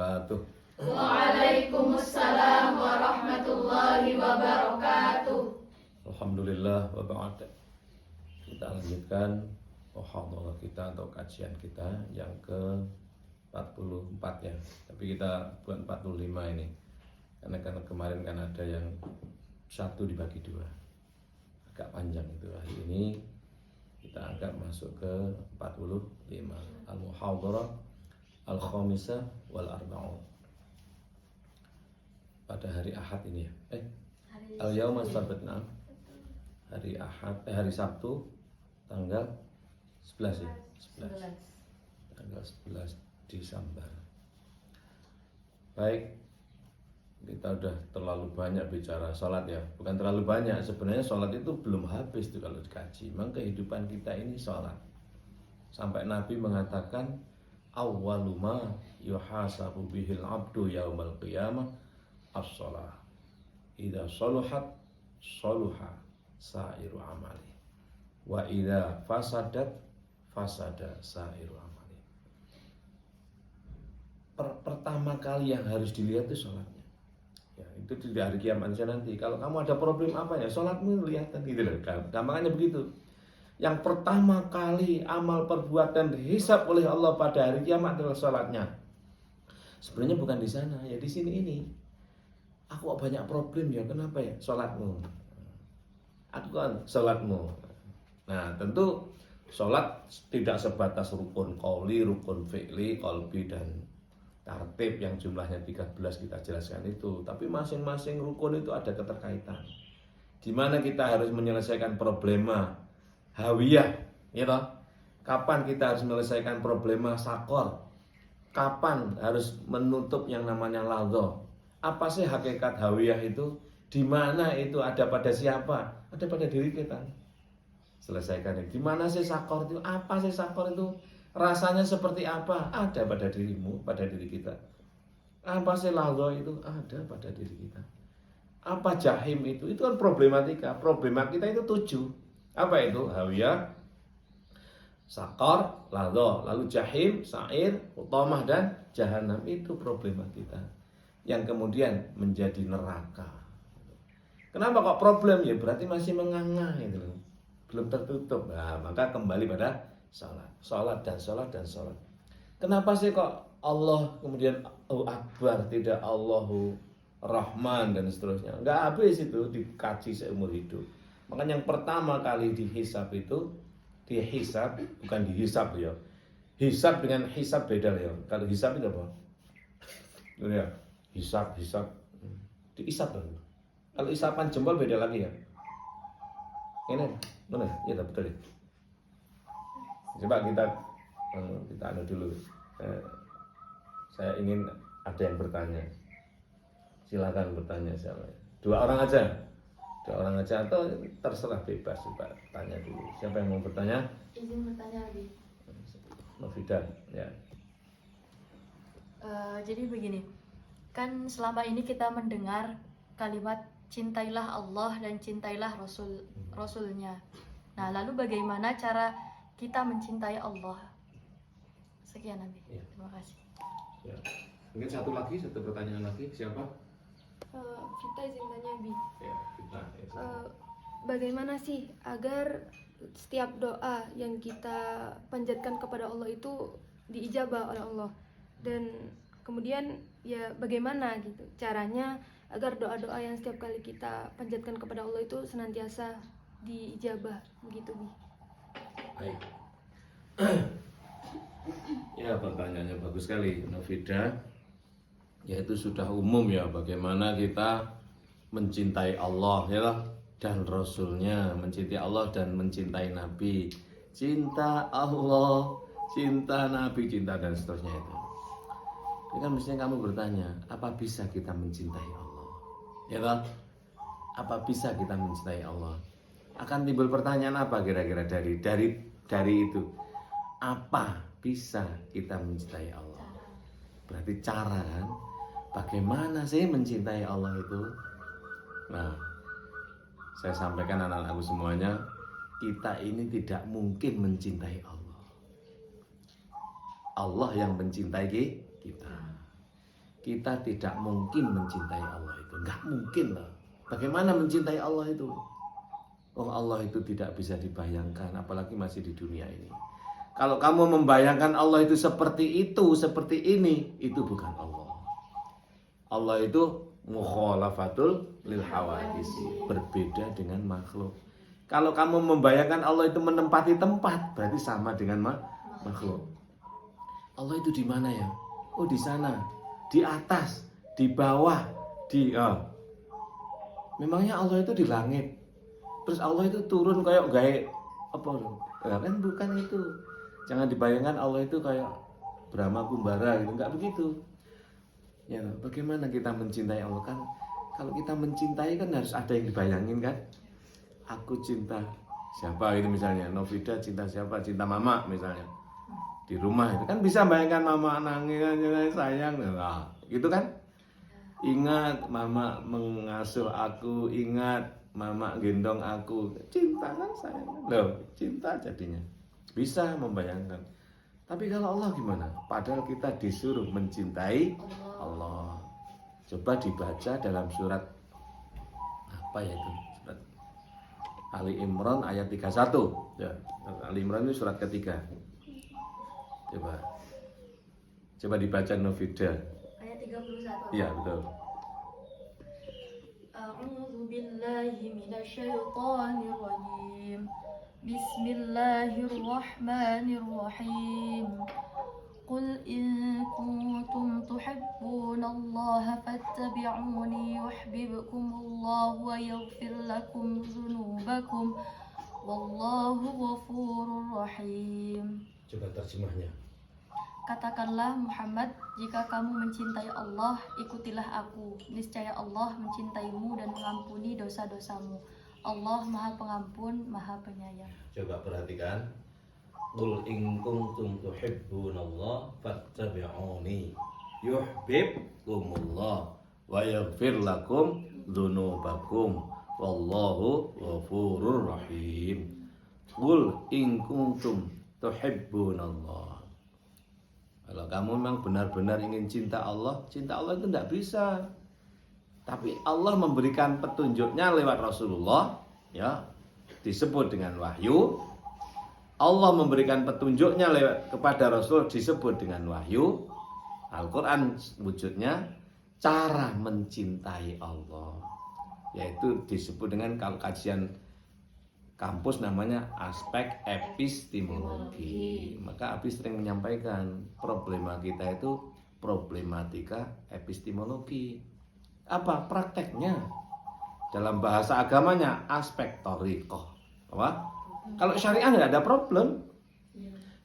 wabarakatuh. Waalaikumsalam warahmatullahi wabarakatuh. Alhamdulillah wa ba'd. Kita lanjutkan muhadharah kita atau kajian kita yang ke-44 ya. Tapi kita buat 45 ini. Karena kemarin kan ada yang satu dibagi dua. Agak panjang itu. Hari ini kita angkat masuk ke 45. Al-muhadharah al-khamisah wal arba'un. Pada hari Ahad ini ya. Al-yaum as-sabtna. Hari Ahad, hari Sabtu tanggal 11 ya. 11. Tanggal 11 Desember. Baik. Kita udah terlalu banyak bicara sholat ya. Bukan terlalu banyak, sebenarnya sholat itu belum habis tuh kalau dikaji. Memang kehidupan kita ini sholat. Sampai Nabi mengatakan awwalu ma yuhasabu bihil abdu yaumal qiyamah as-shalah. Idza shaluhat shaluha sa'iru amali. Wa idza fasadat fasada sa'iru amali. Pertama kali yang harus dilihat itu sholatnya. Ya, itu di hari kiamat nanti. Kalau kamu ada problem apa ya, sholatmu kelihatan gitu loh. Gampangnya begitu. Yang pertama kali amal perbuatan dihisab oleh Allah pada hari kiamat adalah sholatnya. Sebenarnya bukan di sana, ya di sini ini. Aku banyak problem ya, kenapa ya? Sholatmu. Aku kan sholatmu. Nah tentu sholat tidak sebatas rukun qauli, rukun fi'li, qalbi dan tartib yang jumlahnya 13 kita jelaskan itu. Tapi masing-masing rukun itu ada keterkaitan. Di mana kita harus menyelesaikan problema hawiyah, ya toh? Kapan kita harus menyelesaikan problema sakor? Kapan harus menutup yang namanya ladha? Apa sih hakikat hawiyah itu? Di mana itu ada pada siapa? Ada pada diri kita. Selesaikan itu. Di mana sih sakor itu? Apa sih sakor itu? Rasanya seperti apa? Ada pada dirimu, pada diri kita. Apa sih ladha itu? Ada pada diri kita. Apa jahim itu? Itu kan problematika. Problema kita itu 7. Apa itu? Hawiyah, sakor, ladha, lalu jahim, sa'ir, utamah dan jahanam. Itu problema kita yang kemudian menjadi neraka. Kenapa kok problem ya? Berarti masih menganga itu, belum tertutup. Nah, maka kembali pada salat, salat dan salat dan salat. Kenapa sih kok Allah kemudian Akbar, tidak Allahu Rahman dan seterusnya? Enggak habis itu dikaji seumur hidup. Makanya yang pertama kali dihisab itu dihisab, bukan dihisab ya. Hisab dengan hisab beda ya. Kalau hisab itu apa? Ya, hisab diisap kan. Kalau isapan jempol beda lagi ya. Ini mana? Ya betul ya. Coba kita anu dulu. Saya ingin ada yang bertanya. Silakan bertanya siapa. 2 orang aja. 2 orang aja atau terserah bebas. Coba tanya dulu. Siapa yang mau bertanya? Izin bertanya lagi. Novidan ya. Jadi begini, kan selama ini kita mendengar kalimat cintailah Allah dan cintailah Rasulnya. Nah, lalu bagaimana cara kita mencintai Allah? Sekian Nabi. Ya. Terima kasih. Ya. Mungkin satu pertanyaan lagi, siapa? Kita izin tanya Bi. Ya, kita. Bagaimana sih agar setiap doa yang kita panjatkan kepada Allah itu diijabah oleh Allah? Dan kemudian ya bagaimana gitu caranya agar doa-doa yang setiap kali kita panjatkan kepada Allah itu senantiasa diijabah begitu Bi. Baik. Ya, pertanyaannya bagus sekali, Novida. Ya itu sudah umum ya, bagaimana kita mencintai Allah ya dan Rasulnya, mencintai Allah dan mencintai Nabi, cinta Allah, cinta Nabi, cinta dan seterusnya itu. Ini kan mestinya kamu bertanya, apa bisa kita mencintai Allah? Ya toh? Apa bisa kita mencintai Allah? Akan timbul pertanyaan apa kira-kira dari itu? Apa bisa kita mencintai Allah? Berarti cara kan? Bagaimana sih mencintai Allah itu? Nah, saya sampaikan anak-anakku semuanya, kita ini tidak mungkin mencintai Allah. Allah yang mencintai kita. kita tidak mungkin mencintai Allah itu. Nggak mungkin lah. Bagaimana mencintai Allah itu? Oh, Allah itu tidak bisa dibayangkan, apalagi masih di dunia ini. Kalau kamu membayangkan Allah itu seperti ini, itu bukan Allah. Allah itu mukhalafatul lil hawadis, berbeda dengan makhluk. Kalau kamu membayangkan Allah itu menempati tempat, berarti sama dengan makhluk. Allah itu di mana ya? Oh, di sana, di atas, di bawah, memangnya Allah itu di langit. Terus Allah itu turun kayak gaib apa loh? Ya, kan bukan itu. Jangan dibayangkan Allah itu kayak Brahma Kumbara gitu, enggak begitu. Ya, bagaimana kita mencintai Allah kan? Kalau kita mencintai kan harus ada yang dibayangin kan? Aku cinta siapa itu misalnya, Novida cinta siapa? Cinta mama misalnya. Di rumah itu kan bisa bayangkan mama nangis sayang, nah, gitu kan? Ingat mama mengasuh aku, ingat mama gendong aku, cinta kan sayang, loh cinta jadinya. Bisa membayangkan. Tapi kalau Allah gimana? Padahal kita disuruh mencintai Allah. Coba dibaca dalam surat apa ya itu? Surat Ali Imran ayat 31. Ya, Ali Imran itu surat ketiga. Coba dibaca Novida. Ayat 31. Iya, betul. A'udzu billahi minasyaitonir rajim. Bismillahirrahmanirrahim. Qul in kuntum tuhibbunallaha fattabi'uni yuhibbukumullahu wa yaghfir lakum dzunubakum wallahu ghafurur rahim. Coba terjemahnya. Katakanlah Muhammad, jika kamu mencintai Allah, ikutilah aku. Niscaya Allah mencintaimu dan mengampuni dosa-dosamu. Allah Maha Pengampun, Maha Penyayang. Coba perhatikan. Qul in kuntum tuhibbunallah fattabi'uni yuhibbukumullah Wa yaghfir lakum dzunubakum wallahu ghafurur rahim. Qul in kuntum tuhibbunallah. Kalau kamu memang benar-benar ingin cinta Allah itu tidak bisa. Tapi Allah memberikan petunjuknya lewat Rasulullah, ya, disebut dengan wahyu. Allah memberikan petunjuknya lewat kepada Rasul, disebut dengan wahyu. Al-Quran wujudnya cara mencintai Allah, yaitu disebut dengan, kalau kajian kampus namanya aspek epistemologi. Maka Abi sering menyampaikan problema kita itu problematika epistemologi. Apa prakteknya? Dalam bahasa agamanya aspek thariqah. Apa? Kalau syariah tidak ada problem.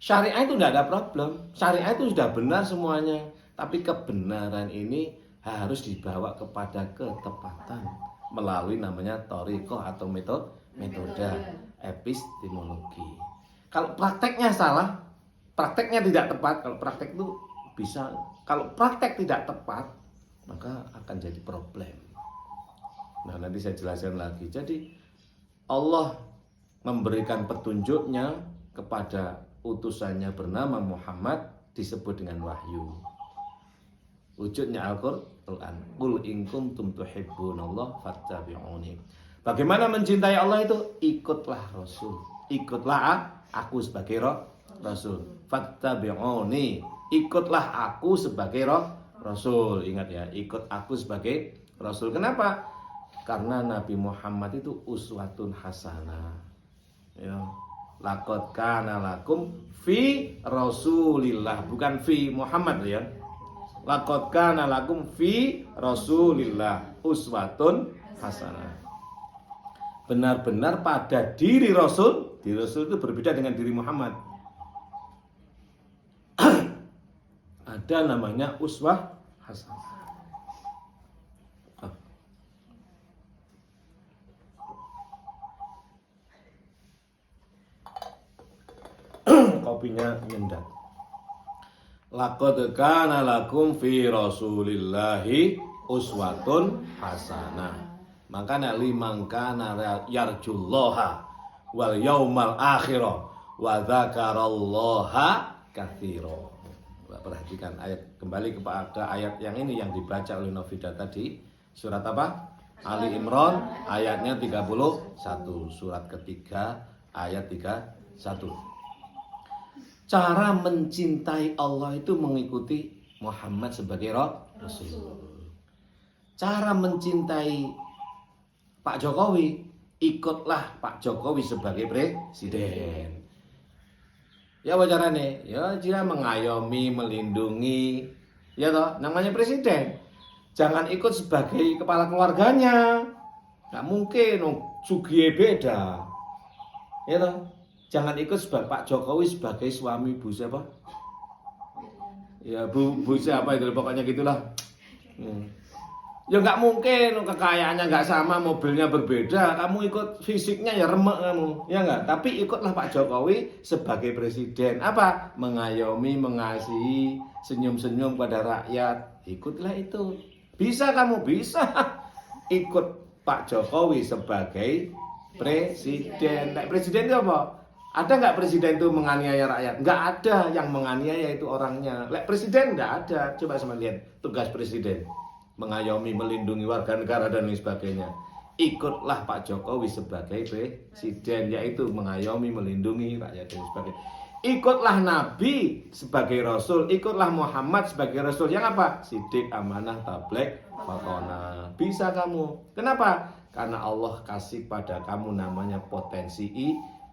Syariah itu tidak ada problem. Syariah itu sudah benar semuanya. Tapi kebenaran ini harus dibawa kepada ketepatan melalui namanya thariqah atau metode epistemologi. Kalau prakteknya salah, prakteknya tidak tepat, kalau praktek itu bisa, kalau praktek tidak tepat, maka akan jadi problem. Nah, nanti saya jelaskan lagi. Jadi Allah memberikan petunjuknya kepada utusannya bernama Muhammad, disebut dengan wahyu. Wujudnya Al-Quran. Qul in kuntum tuhibbunallah fattabi'uni. Bagaimana mencintai Allah itu? Ikutlah Rasul. Ikutlah aku sebagai Rasul. Fattabi'uni. Ikutlah aku sebagai Rasul. Ingat ya, ikut aku sebagai Rasul. Kenapa? Karena Nabi Muhammad itu uswatun hasanah. Ya. Laqad kana lakum fi Rasulillah, bukan fi Muhammad ya. Laqad kana lakum fi Rasulillah uswatun hasanah. Benar-benar pada diri Rasul. Diri Rasul itu berbeda dengan diri Muhammad. Ada namanya uswah hasanah. Kopinya nyendat. Laqad kana lakum fi Rasulillahi uswatun hasanah. Makanya liman kana yarjullaha wal yaumal akhirah wa dzakarallaha katsira. perhatikan ayat, kembali kepada ayat yang ini yang dibaca oleh Novida tadi, surat apa? Ali Imran ayatnya 31, surat ketiga ayat 31. Cara mencintai Allah itu mengikuti Muhammad sebagai Rasul. Cara mencintai Pak Jokowi, ikutlah Pak Jokowi sebagai presiden. Ya wajarane, ya dia mengayomi, melindungi, ya toh, namanya presiden. Jangan ikut sebagai kepala keluarganya, nggak mungkin, sugiye beda, ya toh. Jangan ikut sebagai Pak Jokowi sebagai suami Bu siapa? Ya Bu siapa itu, pokoknya gitulah. Ya nggak mungkin, kekayaannya nggak sama, mobilnya berbeda, kamu ikut fisiknya ya remek kamu, ya nggak? Tapi ikutlah Pak Jokowi sebagai presiden. Apa? Mengayomi, mengasihi, senyum-senyum pada rakyat. Ikutlah itu. Bisa kamu, bisa ikut Pak Jokowi sebagai presiden. Nah, presiden itu apa? Ada nggak presiden itu menganiaya rakyat? Nggak ada, yang menganiaya itu orangnya. Lek presiden nggak ada. Coba sama lihat tugas presiden. Mengayomi, melindungi warga negara dan lain sebagainya. Ikutlah Pak Jokowi sebagai presiden, yaitu mengayomi, melindungi rakyat dan sebagainya. Ikutlah Nabi sebagai Rasul, ikutlah Muhammad sebagai Rasul. Yang apa? Sidik, amanah, tabligh, fatona. Bisa kamu. Kenapa? Karena Allah kasih pada kamu namanya potensi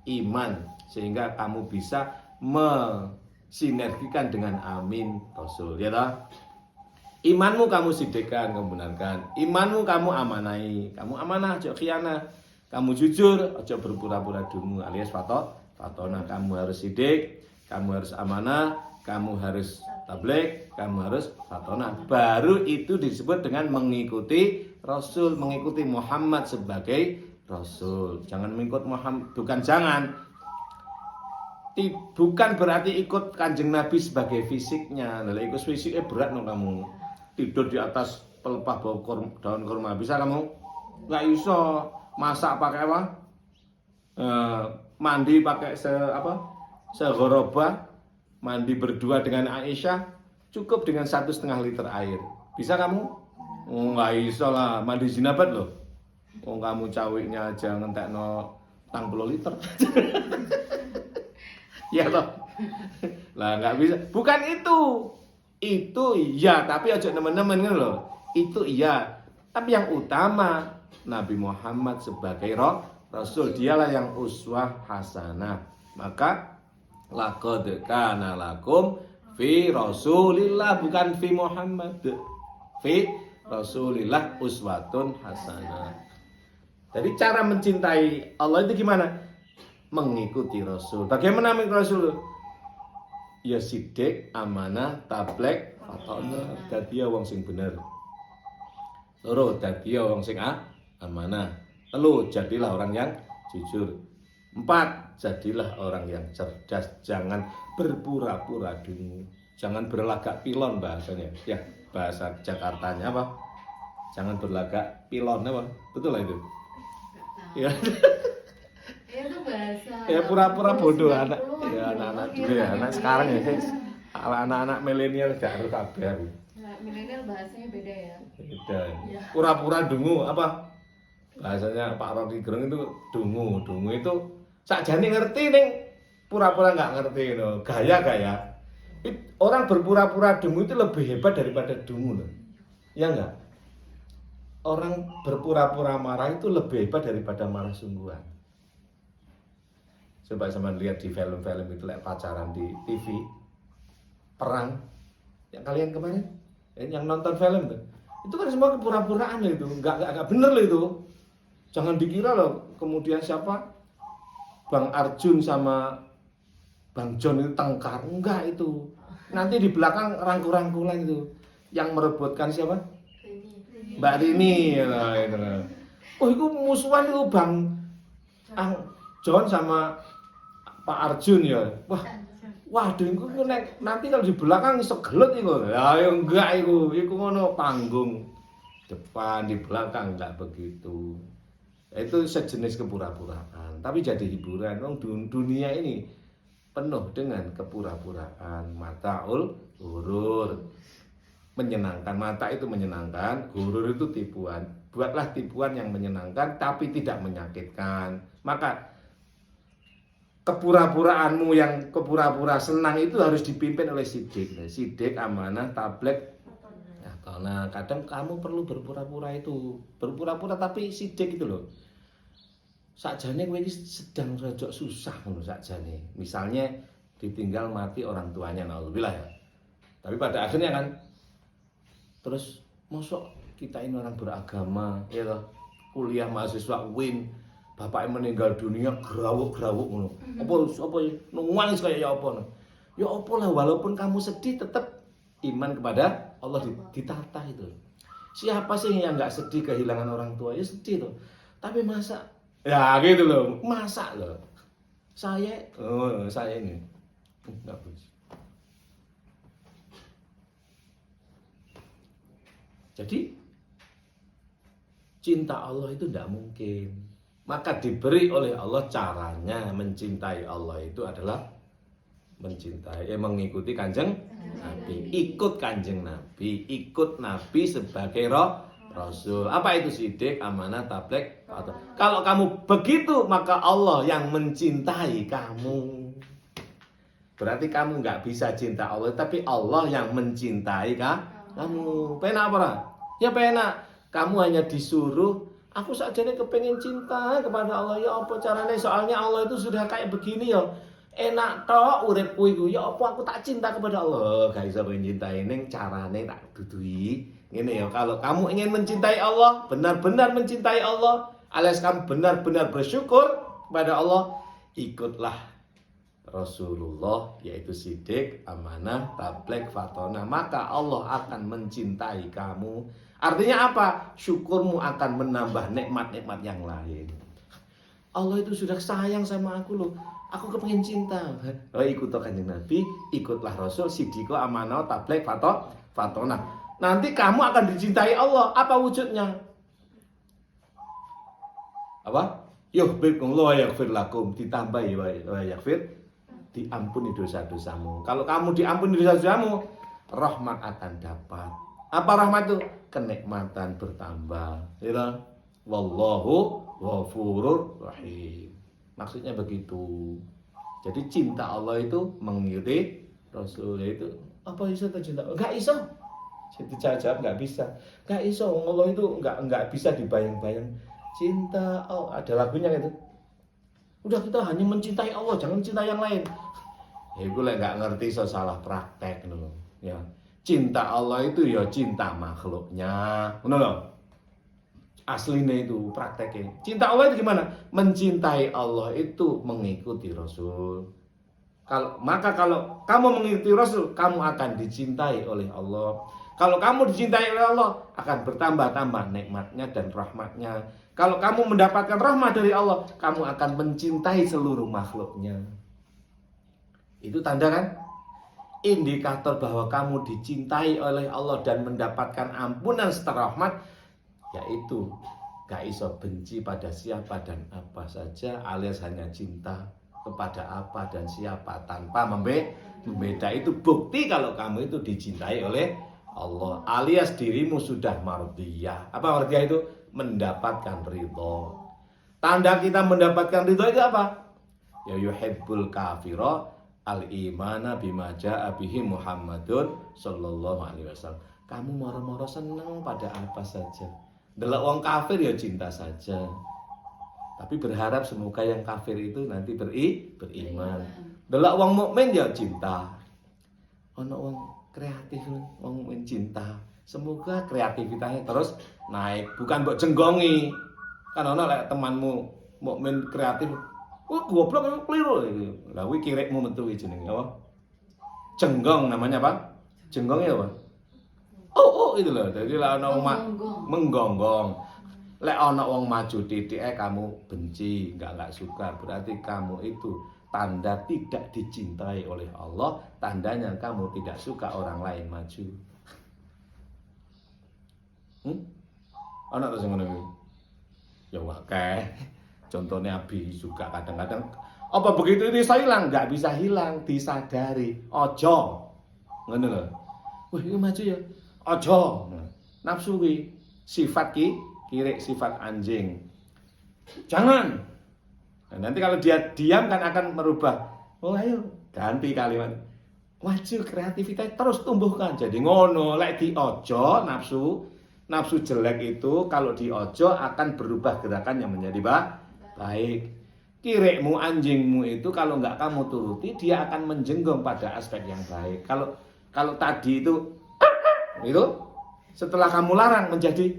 iman, sehingga kamu bisa mensinergikan dengan amin Rasul, ya toh? Imanmu kamu sidikkan, kamu benarkan. Imanmu kamu amanai. Kamu amanah, ojo khianah. Kamu jujur, ojo berpura-pura dungu alias fatona. Kamu harus sidik, kamu harus amanah, kamu harus tabligh, kamu harus fatona. Baru itu disebut dengan mengikuti Rasul, mengikuti Muhammad sebagai Rasul. Jangan mengikut Muhammad, bukan berarti ikut Kanjeng Nabi sebagai fisiknya. Nah, ikut fisiknya berat no kamu. Tidur di atas pelepah daun kurma, bisa kamu? Nggak bisa. Masak pakai apa? Mandi pakai segoroba, mandi berdua dengan Aisyah, cukup dengan 1,5 liter air. Bisa kamu? Nggak bisa lah, mandi jinabat loh. Kamu cawiknya aja ngentekno 40 liter. Ya toh. Lah nggak bisa. Bukan itu. Itu iya, tapi aja teman-teman kan loh. Itu iya. Tapi yang utama Nabi Muhammad sebagai Rasul, dialah yang uswah hasanah. Maka laqad kana lakum fi Rasulillah, bukan fi Muhammad. Fi Rasulillah uswatun hasanah. Jadi cara mencintai Allah itu gimana? Mengikuti Rasul. Bagaimana mengikuti Rasul? Ya sidik, amanah, tabligh, fatona. Dadi wong sing bener. Loro, dadi wong sing amanah. Telu, jadilah orang yang jujur. 4, jadilah orang yang cerdas. Jangan berpura-pura dungu. Jangan berlagak pilon bahasanya. Ya, bahasa Jakartanya apa? Jangan berlagak pilon apa? Betul lah itu. Ya. Itu bahasa. Ya pura-pura bodoh anak. Ya anak-anak dulu ya, anak sekarang ya guys. Anak-anak milenial gak harus kabeh. Nah, milenial bahasanya beda ya. Beda. Pura-pura dungu apa? Bahasanya Pak Rocky Gerung itu dungu. Dungu itu sakjane ngerti ning pura-pura nggak ngerti loh. Gaya-gaya. Orang berpura-pura dungu itu lebih hebat daripada dungu loh. Ya enggak? Orang berpura-pura marah itu lebih hebat daripada marah sungguhan. Coba sama lihat di film-film itu, like pacaran di TV, perang, yang kalian kemarin, yang nonton film itu kan semua kepura-puraan itu, nggak bener loh itu. Jangan dikira loh kemudian siapa Bang Arjun sama Bang John itu tengkar, enggak itu. Nanti di belakang rangkul-rangkulan itu, yang merebutkan siapa? Mbak Rini. Oh itu musuhan itu Bang John sama Pak Arjun ya. Waduh itu nanti kalau di belakang segelut itu. Ya enggak itu ngono panggung. Depan di belakang enggak begitu. Itu sejenis kepura-puraan, tapi jadi hiburan. Dunia ini penuh dengan kepura-puraan, mataul Gurur. Menyenangkan, mata itu menyenangkan, gurur itu tipuan. Buatlah tipuan yang menyenangkan tapi tidak menyakitkan. Maka kepura-puraanmu yang kepura-pura senang itu harus dipimpin oleh sidik. Sidik, amanah, tablek. Nah, kadang kamu perlu berpura-pura itu. Berpura-pura tapi sidik itu loh. Sakjane kowe iki sedang rada susah ngono sakjane. Misalnya ditinggal mati orang tuanya, naudzubillah ya. Tapi pada akhirnya kan terus mosok kita ini orang beragama ya toh, kuliah mahasiswa UIN, bapaknya meninggal dunia gerawuk-gerawuk ngono. Apa nangis kayak ya apa. Ya apa lah, walaupun kamu sedih tetap iman kepada Allah ditata itu. Siapa sih yang nggak sedih kehilangan orang tua? Ya sedih tuh. Tapi masa ya gitu loh, masa loh. Saya ini enggak bisa. Jadi cinta Allah itu tidak mungkin. Maka diberi oleh Allah caranya mencintai Allah itu adalah mengikuti Kanjeng Nabi, ikut Kanjeng Nabi, ikut Nabi sebagai Rasul. Apa itu sidik, amanah, tablek? Kalau kamu begitu maka Allah yang mencintai kamu. Berarti kamu nggak bisa cinta Allah, tapi Allah yang mencintai kamu. Penak apa? Ya penak. Kamu hanya disuruh. Aku sakjane kepengen cinta kepada Allah. Ya apa caranya? Soalnya Allah itu sudah kayak begini ya. Enak tok uripku iku. Ya apa aku tak cinta kepada Allah. Gak bisa mencintai ning carane tak dudui. Ngene ya, kalau kamu ingin mencintai Allah, benar-benar mencintai Allah, alias kamu benar-benar bersyukur kepada Allah, ikutlah Rasulullah, yaitu sidik, amanah, tablek, fatona. Maka Allah akan mencintai kamu. Artinya apa? Syukurmu akan menambah nikmat-nikmat yang lain. Allah itu sudah sayang sama aku loh. Aku kepengen cinta. Ikut Kanjeng Nabi, ikutlah Rasul, sidiko, amanah, tablek, fatona. Nanti kamu akan dicintai Allah. Apa wujudnya? Apa? Yuhibbukum wa yaghfir lakum. Ditambah wa yaghfir, diampuni dosa-dosamu. Kalau kamu diampuni dosa-dosamu, rahmat akan dapat. Apa rahmat itu? Kenikmatan bertambah. Ya, wallahu ghafurur rahim. Maksudnya begitu. Jadi cinta Allah itu mengikuti Rasul, itu apa bisa tercinta? Enggak iso. Jadi jawab nggak bisa, nggak iso. Allah itu nggak bisa dibayang-bayang. Cinta, oh ada lagunya gitu. Udah kita hanya mencintai Allah, jangan cinta yang lain. Ya gue nggak ngerti, so salah praktek loh. Ya cinta Allah itu ya cinta makhluknya, loh. Aslinya itu prakteknya. Cinta Allah itu gimana? Mencintai Allah itu mengikuti Rasul. Maka kalau kamu mengikuti Rasul, kamu akan dicintai oleh Allah. Kalau kamu dicintai oleh Allah, akan bertambah-tambah nikmatnya dan rahmatnya. Kalau kamu mendapatkan rahmat dari Allah, kamu akan mencintai seluruh makhluknya. Itu tanda kan? Indikator bahwa kamu dicintai oleh Allah dan mendapatkan ampunan serta rahmat, yaitu gak iso benci pada siapa dan apa saja, alias hanya cinta kepada apa dan siapa tanpa membeda. Itu bukti kalau kamu itu dicintai oleh Allah, alias dirimu sudah mardiyah. Apa mardiyah itu? Mendapatkan ridho. Tanda kita mendapatkan ridho itu apa? Ya yuhibbul kafira al-imana bima ja'a bihi Muhammadun sallallahu alaihi wasallam. Kamu moro-moro seneng pada apa saja. Delok wong kafir ya cinta saja. Tapi berharap semoga yang kafir itu nanti beriman. Delok wong mukmin ya cinta. Ono wong kreatif, wong mukmin cinta. Semoga kreativitasnya terus naik, bukan mbok jenggongi. Kan ono lek temanmu mukmin kreatif, goblok emang keliru. Lah kuwi kirikmu metu iki jenenge apa? Jenggong namanya apa? Jenggongnya apa? Oh itu loh. Jadi lah ono menggonggong. Lek ana wong maju titik kamu benci, enggak suka, berarti kamu itu tanda tidak dicintai oleh Allah, tandanya kamu tidak suka orang lain maju. Ana to sing ngono kuwi. Ya akeh. Contohnya Abi juga kadang-kadang apa begitu itu hilang, enggak bisa hilang, disadari. Ojo. ngono lho. Wih, iki maju ya. Aja. Nafsu ki sifat kiri sifat anjing. Jangan. Nah, nanti kalau dia diam kan akan merubah. Oh, ayo ganti kalimat. Maju kreativitas terus tumbuhkan. Jadi ngono, lek di ojo nafsu jelek itu kalau di ojo akan berubah gerakan yang menjadi baik. Kirikmu, anjingmu itu kalau nggak kamu turuti dia akan menjenggong pada aspek yang baik. Kalau tadi itu setelah kamu larang menjadi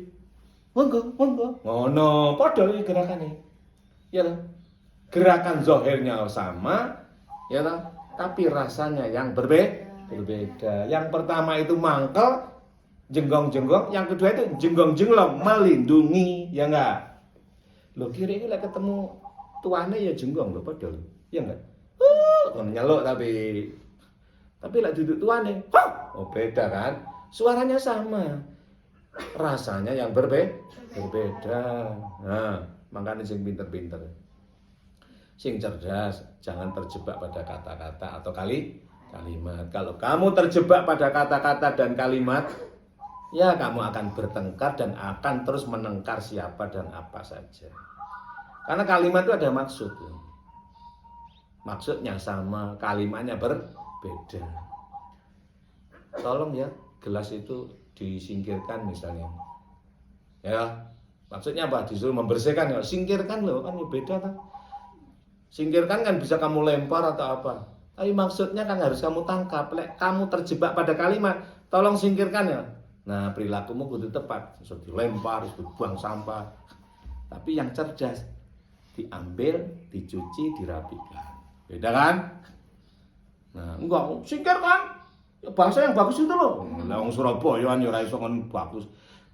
monggo. Ngono, padha iki gerakane. Ya toh? Gerakan zahirnya sama, ya toh? Tapi rasanya yang berbeda. Yang pertama itu mangkel, jenggong-jenggong, yang kedua itu jenggong-jenglong, melindungi, ya enggak? Loh, kira ini lah ketemu tuane ya jenggong lho padha lho. Ya enggak? Nyeluk tapi lah duduk tuane. Oh, beda kan? Suaranya sama. Rasanya yang berbeda. Nah, makanya sing pinter-pinter. Sing cerdas, jangan terjebak pada kata-kata atau kalimat. Kalau kamu terjebak pada kata-kata dan kalimat, ya kamu akan bertengkar dan akan terus menengkar siapa dan apa saja. Karena kalimat itu ada maksud. Maksudnya sama, kalimatnya berbeda. Tolong ya, gelas itu disingkirkan misalnya. Ya, maksudnya apa? Disuruh membersihkan ya, singkirkan loh, kan beda kan? Singkirkan kan bisa kamu lempar atau apa. Tapi maksudnya kan harus kamu tangkap. Kamu terjebak pada kalimat, tolong singkirkan ya. Nah, perilakumu kudu tepat. Harus dilempar, harus dibuang sampah. Tapi yang cerdas, diambil, dicuci, dirapikan. Beda kan? Nah, enggak, singkirkan. Ya, bahasa yang bagus itu loh. Lah wong Surabaya kan ya ora iso kon bagus.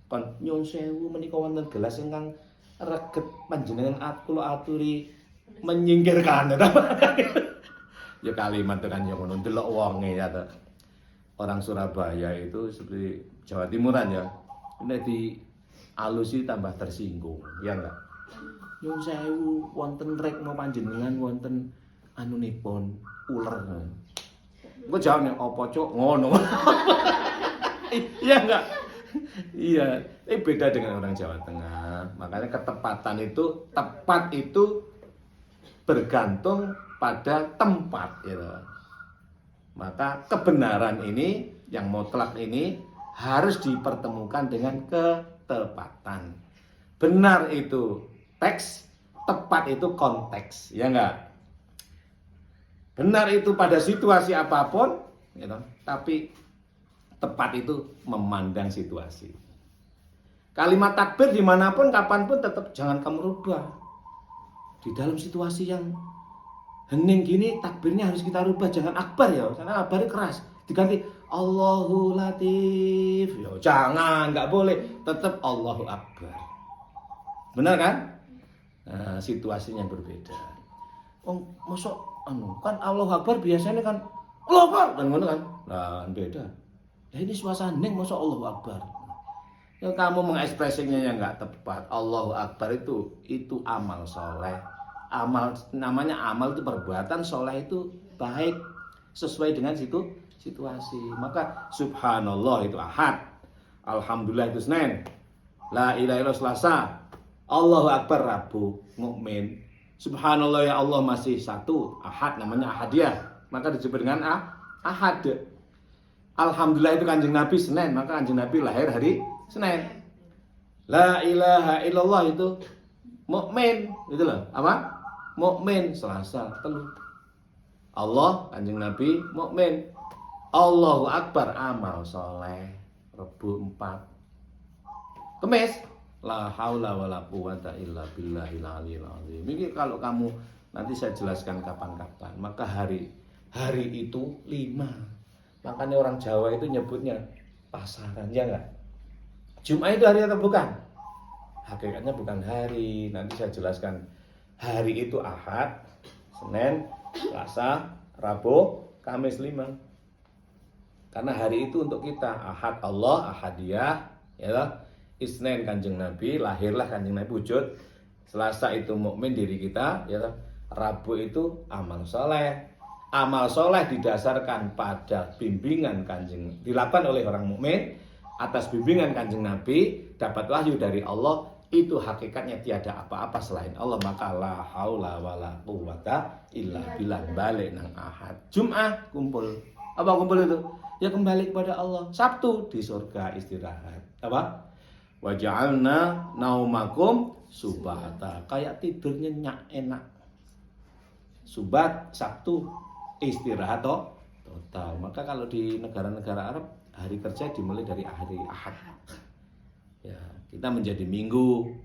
Kon nyun sewu menika wonten gelas ingkang reget panjenengan kula aturi menyingkirkan. Ya kalimat itu kan yang ngono delok wonge ya toh. Orang Surabaya itu seperti Jawa Timuran ya. Ini di alusi tambah tersinggung, ya enggak? Nyun sewu wonten rek mau panjenengan wonten anunipun uler. Gue jawabnya apa cok ngono. Iya enggak? Iya, ini beda dengan orang Jawa Tengah. Makanya ketepatan itu, tepat itu bergantung pada tempat gitu. Maka kebenaran ini yang mutlak ini harus dipertemukan dengan ketepatan. Benar itu teks, tepat itu konteks, ya enggak? Benar itu pada situasi apapun, gitu. Tapi tepat itu memandang situasi. Kalimat takbir dimanapun, kapanpun tetap jangan kamu rubah. Di dalam situasi yang hening gini, takbirnya harus kita rubah. Jangan akbar ya, karena akbarnya keras. Diganti Allahu Latif. Ya, jangan, nggak boleh. Tetap Allahu Akbar. Benar kan? Nah, situasinya berbeda. Oh, masuk kan Allahu Akbar biasanya kan Allahu Akbar kan ngono kan. Nah, beda. Ya ini suasana hening masuk Allahu Akbar. Ya kamu mengekspresinya yang enggak tepat. Allahu Akbar itu amal soleh. Amal namanya amal itu perbuatan, soleh itu baik sesuai dengan situasi. Maka subhanallah itu Ahad. Alhamdulillah itu Senin. La ilaha illallah Selasa. Allahu Akbar Rabu, mukmin. Subhanallah ya Allah masih satu, Ahad namanya Ahadiyah. Maka disebut dengan Ahad. Alhamdulillah itu Kanjeng Nabi Senin, maka Kanjeng Nabi lahir hari Senin. La ilaha illallah itu mukmin, gitu loh. Apa? Mukmin Selasa, telu. Allah Kanjeng Nabi mukmin. Allahu Akbar amal soleh, Rebu 4. Kemis la haula wala quwata illa billahil aliyil azim. Ini kalau kamu nanti saya jelaskan kapan-kapan. Maka hari itu 5. Makanya orang Jawa itu nyebutnya pasaran, ya enggak? Jumat itu hari atau bukan? Hakikatnya bukan hari. Nanti saya jelaskan. Hari itu Ahad, Senin, Selasa, Rabu, Kamis 5. Karena hari itu untuk kita Ahad Allah, Ahadiyah, ya. Isnin Kanjeng Nabi, lahirlah Kanjeng Nabi wujud. Selasa itu mukmin diri kita, ya. Rabu itu amal soleh. amal soleh didasarkan pada bimbingan Kanjeng, dilakukan oleh orang mukmin atas bimbingan Kanjeng Nabi, dapat wahyu dari Allah, itu hakikatnya tiada apa-apa selain Allah, maka la haula wala quwata illa billah. Balik nang Ahad, Jumat kumpul. Apa kumpul itu? Ya kembali kepada Allah. Sabtu di surga istirahat. Apa? Waja'alna naumakum subata. Kayak tidur nyenyak enak. Subat, Sabtu istirahat total. Maka kalau di negara-negara Arab hari kerja dimulai dari hari Ahad. Ya, kita menjadi Minggu.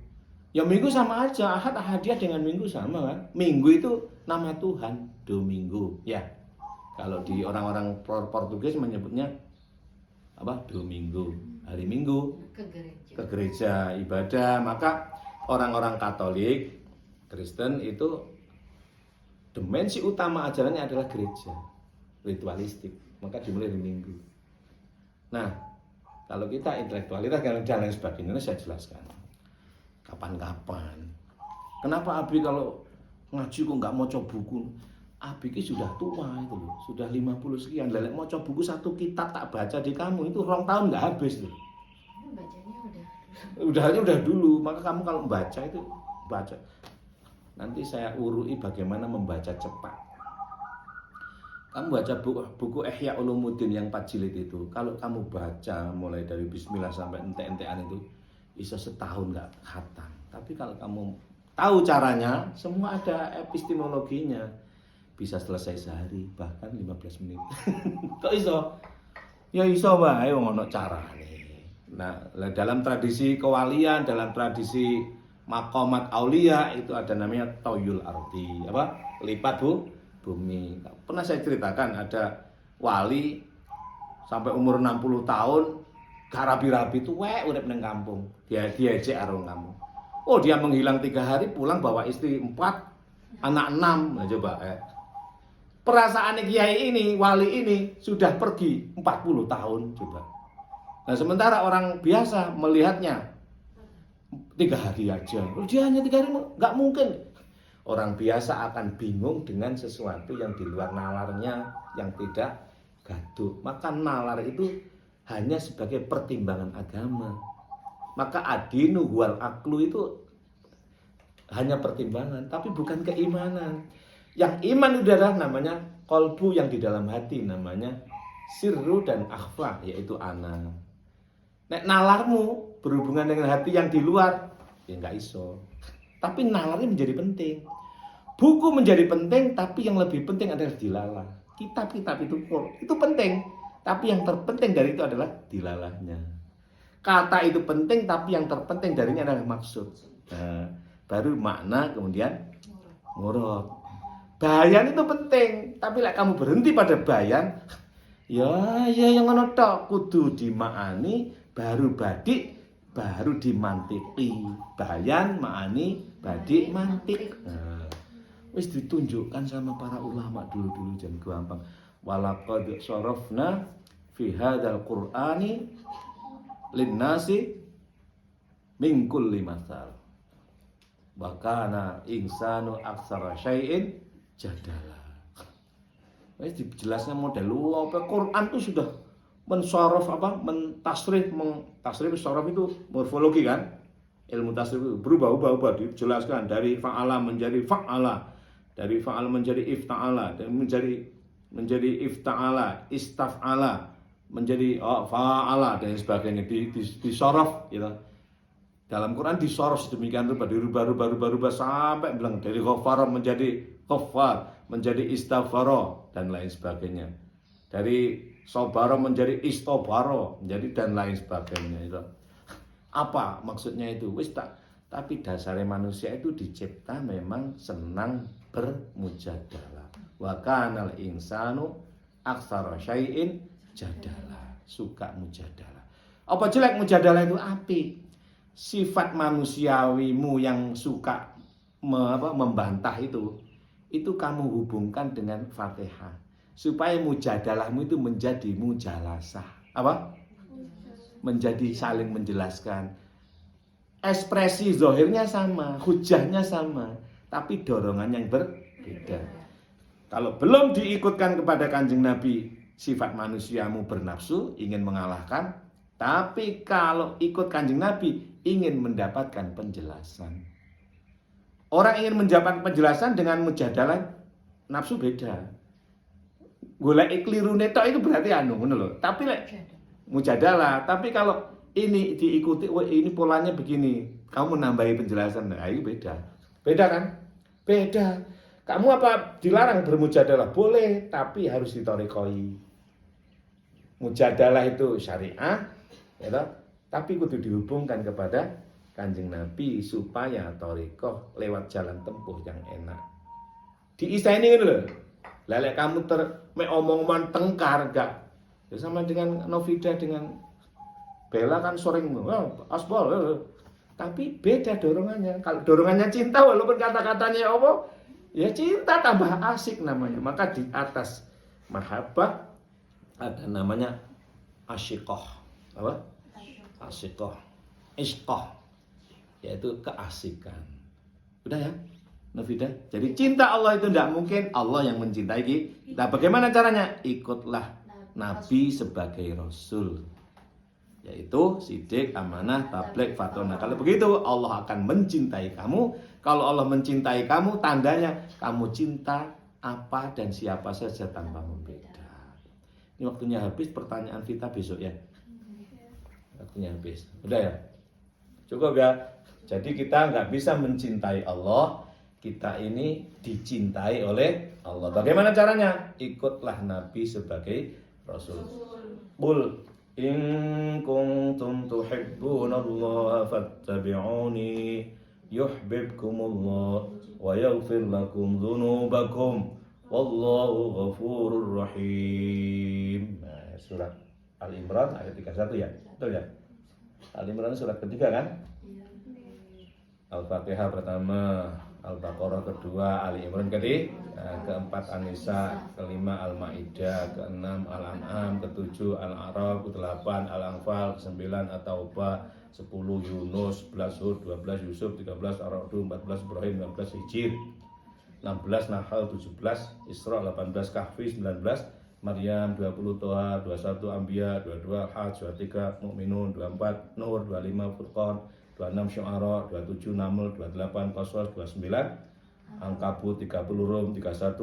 Ya Minggu sama aja, Ahad Ahadiah dengan Minggu sama kan? Minggu itu nama Tuhan, Domingo. Ya. Kalau di orang-orang Portugis menyebutnya apa? Domingo. Hari Minggu ke gereja ibadah. Maka orang-orang Katolik, Kristen itu dimensi utama ajarannya adalah gereja, ritualistik. Maka dimulai dari Minggu. Nah, kalau kita intelektualitas dan lain sebagainya, saya jelaskan. Kapan-kapan. Kenapa Abi kalau ngaji kok nggak mau coba buku? Abi ini sudah tua itu loh, sudah 50 sekian. Lelek mau coba buku satu kitab tak baca di kamu itu 2 tahun nggak habis loh. Bacanya Udah dulu. Maka kamu kalau baca itu baca. Nanti saya urui bagaimana membaca cepat. Kamu baca buku Ihya Ulumuddin yang 4 jilid itu, kalau kamu baca mulai dari bismillah sampai ente-entean itu bisa setahun nggak khatam. Tapi kalau kamu tahu caranya, semua ada epistemologinya, bisa selesai sehari, bahkan 15 menit. Kok iso? Ya iso wae wong ono carane. Nah, dalam tradisi kewalian, dalam tradisi maqamat aulia itu ada namanya toyul ardi, apa? Lipat bumi. Pernah saya ceritakan ada wali sampai umur 60 tahun karabi-rabi itu urip nang kampung. Dia ejek karo kamu. Oh, dia menghilang 3 hari, pulang bawa istri 4, anak 6. Nah, coba perasaan kiai ini, wali ini sudah pergi 40 tahun coba. Nah, sementara orang biasa melihatnya 3 hari aja. Dia hanya 3 hari, nggak mungkin. Orang biasa akan bingung dengan sesuatu yang di luar nalarnya, yang tidak gaduh. Maka nalar itu hanya sebagai pertimbangan agama. Maka adinu wal aklu itu hanya pertimbangan, tapi bukan keimanan. Yang iman itu adalah namanya kolbu yang di dalam hati, namanya sirru dan akhfa, yaitu ana. Nek nalarmu berhubungan dengan hati yang di luar, ya nggak iso. Tapi nalarnya menjadi penting. Buku menjadi penting, tapi yang lebih penting adalah dilalah. Kitab-kitab itu penting, tapi yang terpenting dari itu adalah dilalahnya. Kata itu penting, tapi yang terpenting darinya adalah maksud. Nah, baru makna, kemudian murad. Bayan itu penting, tapi lah kamu berhenti pada bayan, ya yang ngono tok, kudu dimaani, baru badik, baru dimantiki. Bayan, maani, badik, mantik. Nah, wis ditunjukkan sama para ulama dulu jangan gampang. Walaqad sharafna fi hadzal qur'ani linnasi min kulli masal. Wa kana insanu aktsara syai'in jadala. Wis dijelasnya model apa Quran itu sudah mensyaraf mentasrif syaraf itu morfologi kan? Ilmu tasrif itu berubah dijelaskan dari fa'ala menjadi fa'ala, dari fa'ala menjadi ifta'ala, dan menjadi ifta'ala, istaf'ala, menjadi fa'ala dan sebagainya, disoraf gitu. Dalam Quran disoraf sedemikian rupa, dirubah sampai bilang dari ghafara menjadi ghaffar, menjadi istaghfara dan lain sebagainya. Dari sobara menjadi istobara, menjadi dan lain sebagainya itu. Apa maksudnya itu? Wis tak. Tapi dasarnya manusia itu dicipta memang senang bermujadalah. Wa kanal insanu aktsara syai'in jadalah. Suka mujadalah. Apa jelek mujadalah itu? Apik. Sifat manusiawimu yang suka membantah itu kamu hubungkan dengan Fatihah. Supaya mujadalahmu itu menjadi mujalasah. Apa? Menjadi saling menjelaskan. Ekspresi zahirnya sama, hujahnya sama, tapi dorongan yang berbeda. Kalau belum diikutkan kepada Kanjeng Nabi, sifat manusiamu bernafsu, ingin mengalahkan. Tapi kalau ikut Kanjeng Nabi, ingin mendapatkan penjelasan. Orang ingin mendapatkan penjelasan dengan mujadalah nafsu beda. Golek keliru netok itu berarti ngono lho. Tapi mujadalah, tapi kalau ini diikuti, ini polanya begini, kamu menambahi penjelasan, nah itu beda. Beda kan? Beda. Kamu apa dilarang bermujadalah? Boleh, tapi harus ditorikoi. Mujadalah itu syariah, ya, tapi kudu dihubungkan kepada Kanjeng Nabi supaya torikoh lewat jalan tempuh yang enak. Diisaini gitu loh. Lelek kamu omong-omongan tengkar enggak? Ya sama dengan Novida dengan Bella kan sering asbol. Tapi beda dorongannya. Kalau dorongannya cinta walaupun kata-katanya apa, ya cinta tambah asik namanya. Maka di atas mahabbah ada namanya asyiqah. Apa? Asyiqah. Ishqah. Yaitu keasikan. Udah ya? Novida. Jadi cinta Allah itu tidak mungkin Allah yang mencintai kita. Bagaimana caranya? Ikutlah Nabi sebagai Rasul. Yaitu sidik, amanah, tabligh, fatona. Kalau begitu Allah akan mencintai kamu. Kalau Allah mencintai kamu, tandanya kamu cinta apa dan siapa saja tanpa membeda. Ini waktunya habis, pertanyaan kita besok ya. Waktunya habis. Udah ya? Cukup ya? Jadi kita nggak bisa mencintai Allah. Kita ini dicintai oleh Allah. Bagaimana caranya? Ikutlah Nabi sebagai Rasul. Qul in kuntum tuhibbunallaha fattabi'uni yuhibbukumullah wa yaghfir lakum dzunubakum wallahu ghafurur rahim. Nah, surat Al-Imran ayat 31 ya. Betul ya? Al-Imran surat ketiga kan? Al-Fatihah pertama, Al-Baqarah kedua, Ali Imran keempat An-Nisa, kelima Al-Maidah, keenam Al-An'am, ketujuh Al-A'raf, kedelapan Al-Anfal, kesembilan At-Taubah, 10 Yunus, 11 Hud, 12 Yusuf, 13 Ar-Ra'd, 14 Ibrahim, 15 Hijr, 16 Nahl, 17 Isra, 18 Kahfi, 19 Maryam, 20 Toha, 21 Anbiya, 22 Hajj, 23 Mu'minun, 24 Nur, 25 Furqan, 26 Syu'ara, 27 Naml, 28 Qasas, 29 Ankabut, 30 Rum, 31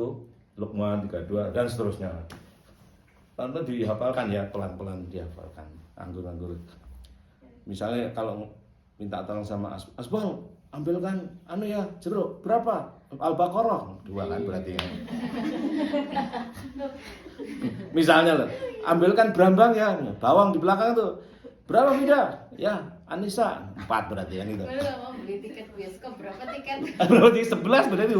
Luqman, 32 dan seterusnya. Tentu dihafalkan ya, pelan-pelan dihafalkan. Anggur-anggur. Misalnya kalau minta tolong sama Asbal, ambilkan jeruk berapa? Al-Baqarah 2 kan berarti ya. Misalnya loh, ambilkan berambang ya, bawang di belakang tuh. Berapa Mida? Ya, Anissa 4 berarti kan itu. Kalau mau beli tiket bioskop berapa tiket? Berarti 11 berarti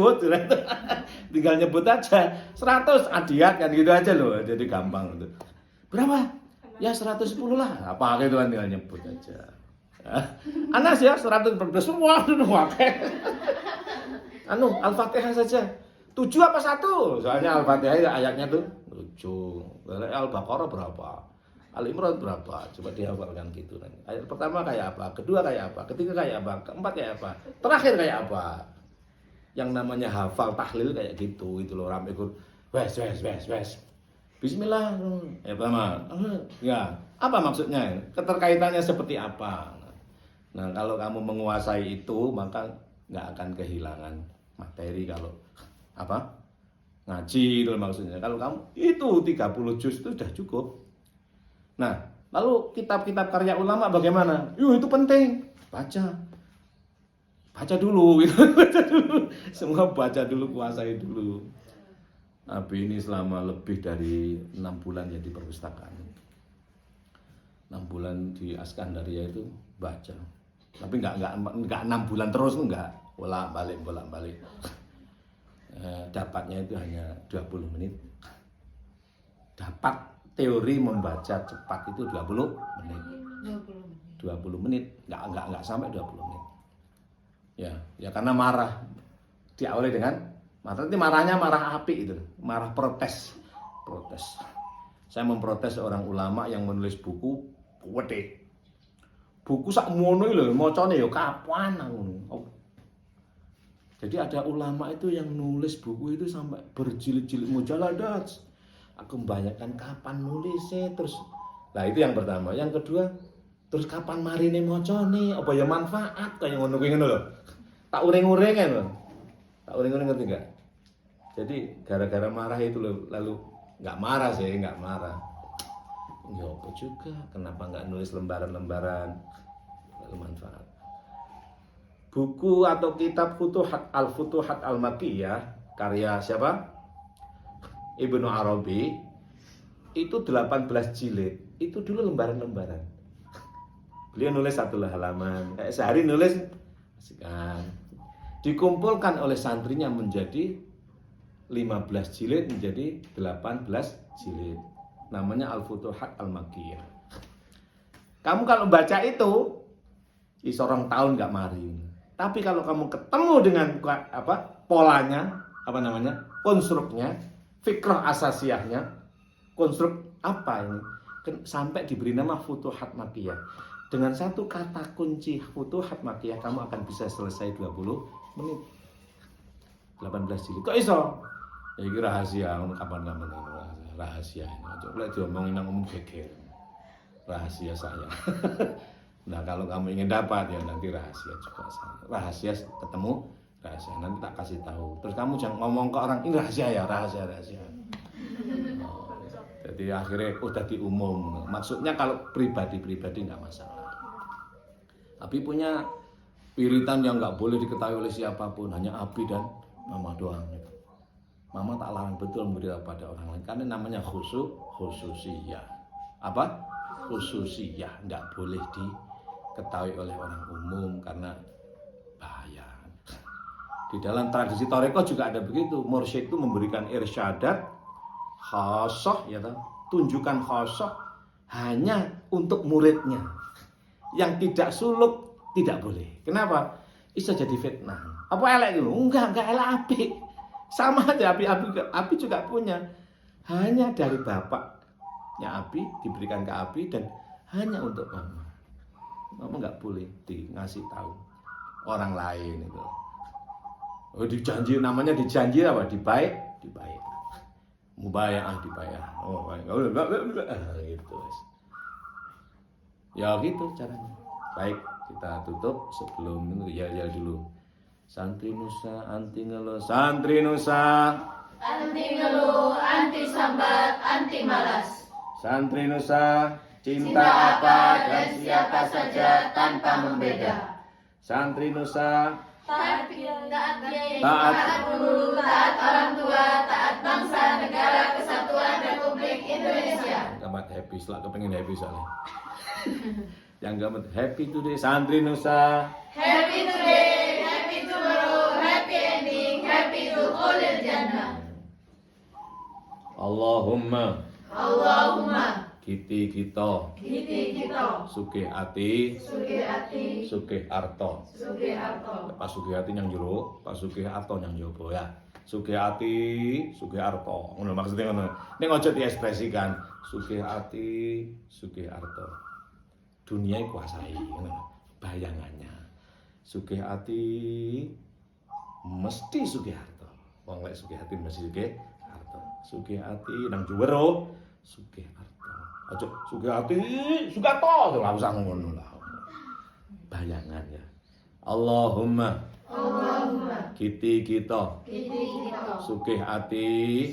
tinggal nyebut aja 100 adiat kan gitu aja loh. Jadi gampang itu. Berapa? Ya 110 lah. Apa gitu kan tinggal nyebut aja. Anas ya 114 semua Al-Fatihah saja. 7 apa 1? Soalnya Al-Fatihah ayatnya tuh 7. Al-Baqarah berapa? Al-Imran berapa? Coba dihafalkan gitu. Ayat pertama kayak apa? Kedua kayak apa? Ketiga kayak apa? Keempat kayak apa? Terakhir kayak apa? Yang namanya hafal tahlil kayak gitu. Itu loh rame ikut. Wes. Bismillah. Ya pertama. Ya, apa maksudnya? Keterkaitannya seperti apa? Nah, kalau kamu menguasai itu, maka nggak akan kehilangan materi kalau apa? Ngaji itu maksudnya. Kalau kamu itu 30 juz itu sudah cukup. Nah, lalu kitab-kitab karya ulama bagaimana? Itu penting. Baca dulu gitu. Baca dulu. Semua baca dulu, kuasai dulu. Nabi ini selama lebih dari 6 bulan ya di perpustakaan. 6 bulan di Askandaria itu baca. Tapi enggak 6 bulan terus enggak. Bolak-balik. Dapatnya itu hanya 20 menit. Dapat teori membaca cepat itu 20 menit. 20 menit, enggak sampai 20 menit. Ya karena marah. Diawali dengan marah, nanti marahnya marah api itu, marah protes. Saya memprotes seorang ulama yang menulis buku wedhe. Buku sak mono lho, macane ya kapan ngono. Jadi ada ulama itu yang nulis buku itu sampai berjilid-jilid mujaladat. Aku membayangkan kapan nulisnya, terus nah itu yang pertama. Yang kedua, terus kapan marine mocone, apa ya manfaat kayak ngono kuwi ngono lho. Tak uring-uring kan lho. Tak uring-uring ngerti enggak? Jadi gara-gara marah itu loh, lalu enggak marah sih, enggak marah. Ya apa juga, kenapa enggak nulis lembaran-lembaran lalu manfaat. Buku atau kitab Futuhat Al-Makkiyah karya siapa? Ibnu Arabi itu 18 jilid. Itu dulu lembaran-lembaran. Beliau nulis 1 halaman, kayak sehari nulis kan. Dikumpulkan oleh santrinya menjadi 15 jilid menjadi 18 jilid. Namanya Al-Futuhat Al-Makkiyah. Kamu kalau baca itu isorong tahun nggak mari. Tapi kalau kamu ketemu dengan polanya, konstruknya, fikrah asasiyahnya, konstruk apa ini? Sampai diberi nama Futuhat Makkiyah. Dengan satu kata kunci Futuhat Makkiyah kamu akan bisa selesai 20 menit. 18 jilid. Kok iso? Ya iki rahasia, kapan rahasia. Coba diomongin nang umum geger. Rahasia saya. Nah, kalau kamu ingin dapat ya nanti rahasia juga saya. Rahasia ketemu rahasia nanti tak kasih tahu. Terus kamu jangan ngomong ke orang ini rahasia ya, rahasia. Oh, jadi akhirnya udah diumum. Maksudnya kalau pribadi nggak masalah. Tapi punya wiritan yang nggak boleh diketahui oleh siapapun, hanya Abi dan Mama doang. Mama tak larang betul memberi pada orang lain karena namanya khususiyah. Apa? Khususiyah, nggak boleh diketahui oleh orang umum karena bahaya. Di dalam tradisi Toreko juga ada begitu. Mursyid itu memberikan irsyadat khassah, ya toh, tunjukkan khassah hanya untuk muridnya. Yang tidak suluk tidak boleh. Kenapa? Bisa jadi fitnah. Apa elek itu? Enggak elek apik. Sama aja Abi juga punya. Hanya dari bapaknya Abi diberikan ke Abi dan hanya untuk Mama. Mama nggak boleh ngasih tahu orang lain itu. Oh, dijanji, namanya dijanji apa? Dibaik. Mubaya'ah dibayar. Oh, gitu. Ya gitu caranya. Baik, kita tutup sebelum itu ya dulu. Santri Nusa anti ngeluh, santri Nusa Anti ngeluh, anti sambat, anti malas. Santri Nusa cinta apa dan siapa saja tanpa membeda. Santri Nusa Taat kiai, taat guru, taat orang tua, taat bangsa, negara, kesatuan Republik Indonesia. Gamat happy, selak kepengen happy soalnya. Yang gamat happy today, santri Nusa. Happy today, happy tomorrow, happy ending, happy dukhulil jannah. Allahumma Kiti kita sugih ati sugih arta. Pas sugih ati yang jero, pas sugih arta yang jowo ya. Sugih ati sugih arta. Ngono maksudnya ngono. Ning aja diekspresikan sugih ati sugih arta. Dunia kuasai ngono. Bayangannya. Sugih ati mesti sugih arta. Wong lek sugih ati mesti sugih arta. Sugih ati nang jero sugih arta. Aja sugih ati sugih arta ora usah ngono lah. Bayangan ya. Allahumma Kiti kita sugih ati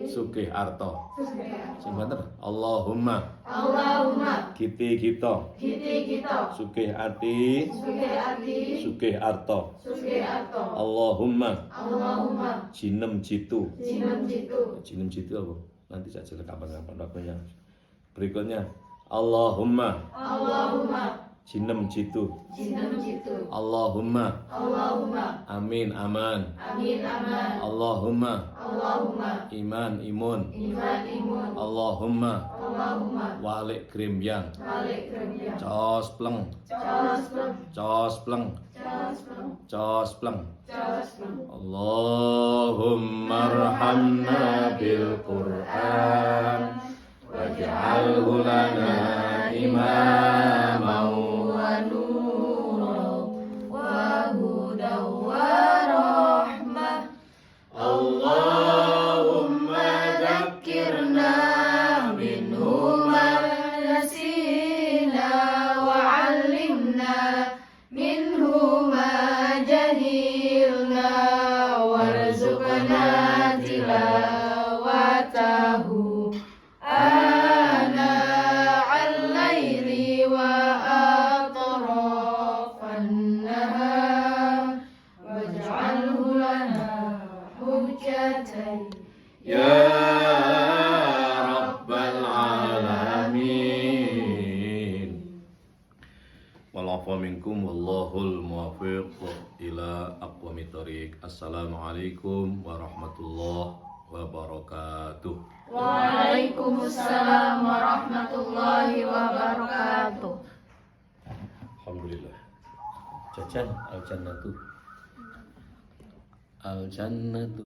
sugih arta. Sing bener Allahumma Kiti kita sugih ati sugih arta. Allahumma Jinem jitu apa? Nanti saja kapan-kapan waktunya. Berikutnya Allahumma Jinem jitu. Allahumma amin aman. Allahumma iman imun. Allahumma walik grimbyang. Cos pleng. Allahumma arhamna bil Qur'an waj'alhu lana imaman wa nuran wa hudan wa wa'afa minkum wallahul muwaffiq ila aqwamit thoriq. Assalamualaikum warahmatullahi wabarakatuh. Waalaikumsalam warahmatullahi wabarakatuh. Alhamdulillah. Jajan al jannatu.